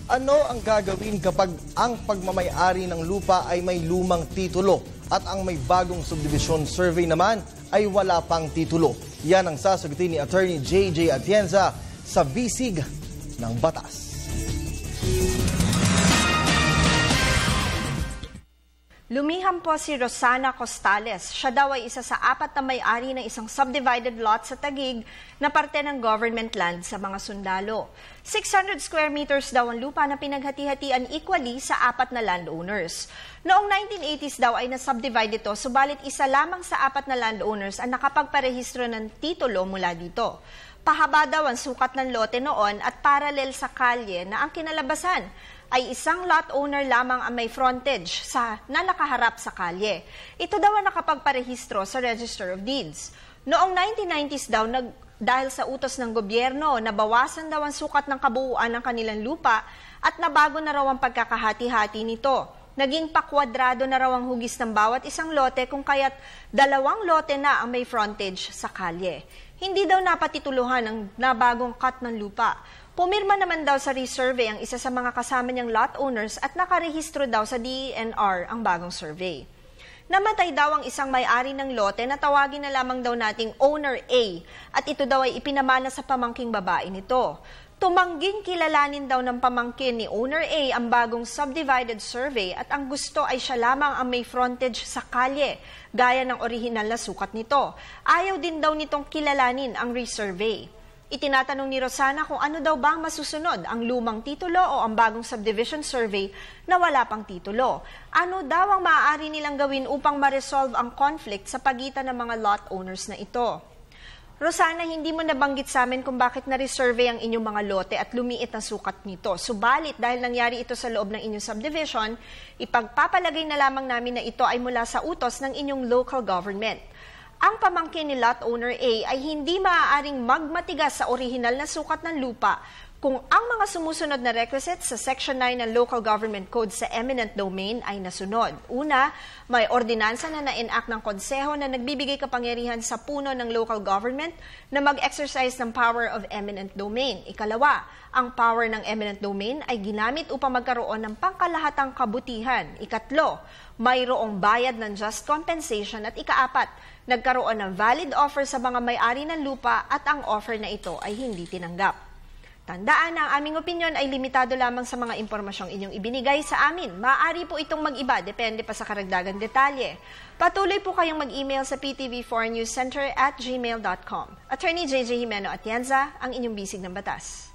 Ano ang gagawin kapag ang pagmamay-ari ng lupa ay may lumang titulo at ang may bagong subdivision survey naman ay wala pang titulo? Yan ang sasagutin ni Attorney JJ Atienza sa Bisig ng Batas. Lumiham po si Rosana Costales. Siya daw ay isa sa 4 na may-ari ng isang subdivided lot sa Taguig na parte ng government land sa mga sundalo. 600 square meters daw ang lupa na pinaghati-hatian equally sa 4 na landowners. Noong 1980s daw ay na-subdivide ito, subalit isa lamang sa 4 na landowners ang nakapagparehistro ng titulo mula dito. Pahaba daw ang sukat ng lote noon at paralel sa kalye na ang kinalabasan ay isang lot owner lamang ang may frontage na nakaharap sa kalye. Ito daw ang nakapagparehistro sa Register of Deeds. Noong 1990s daw, dahil sa utos ng gobyerno, nabawasan daw ang sukat ng kabuuan ng kanilang lupa at nabago na raw ang pagkakahati-hati nito. Naging pakwadrado na raw ang hugis ng bawat isang lote kung kaya't 2 lote na ang may frontage sa kalye. Hindi daw napatituluhan ang nabagong cut ng lupa. Pumirma naman daw sa resurvey ang isa sa mga kasama niyang lot owners at nakarehistro daw sa DENR ang bagong survey. Namatay daw ang isang may-ari ng lote na tawagin na lamang daw nating Owner A at ito daw ay ipinamana sa pamangking babae nito. Tumangging kilalanin daw ng pamangkin ni Owner A ang bagong subdivided survey at ang gusto ay siya lamang ang may frontage sa kalye, gaya ng orihinal na sukat nito. Ayaw din daw nitong kilalanin ang resurvey. Itinatanong ni Rosana kung ano daw ba masusunod, ang lumang titulo o ang bagong subdivision survey na wala pang titulo. Ano daw ang maaari nilang gawin upang ma-resolve ang conflict sa pagitan ng mga lot owners na ito? Rosana, hindi mo nabanggit sa amin kung bakit na-resurvey ang inyong mga lote at lumiit ang sukat nito. Subalit, dahil nangyari ito sa loob ng inyong subdivision, ipagpapalagay na lamang namin na ito ay mula sa utos ng inyong local government. Ang pamangkin ni lot owner A ay hindi maaaring magmatigas sa orihinal na sukat ng lupa kung ang mga sumusunod na requisites sa Section 9 ng Local Government Code sa eminent domain ay nasunod. Una, may ordinansa na na-enact ng konseho na nagbibigay kapangyarihan sa puno ng local government na mag-exercise ng power of eminent domain. Ikalawa, ang power ng eminent domain ay ginamit upang magkaroon ng pangkalahatang kabutihan. Ikatlo, mayroong bayad ng just compensation. At ikaapat, nagkaroon ng valid offer sa mga may-ari ng lupa at ang offer na ito ay hindi tinanggap. Tandaan na ang aming opinyon ay limitado lamang sa mga impormasyong inyong ibinigay sa amin. Maaari po itong mag-iba, depende pa sa karagdagang detalye. Patuloy po kayong mag-email sa ptv4newscenter@gmail.com. Attorney JJ Jimeno Atienza, ang inyong bisig ng batas.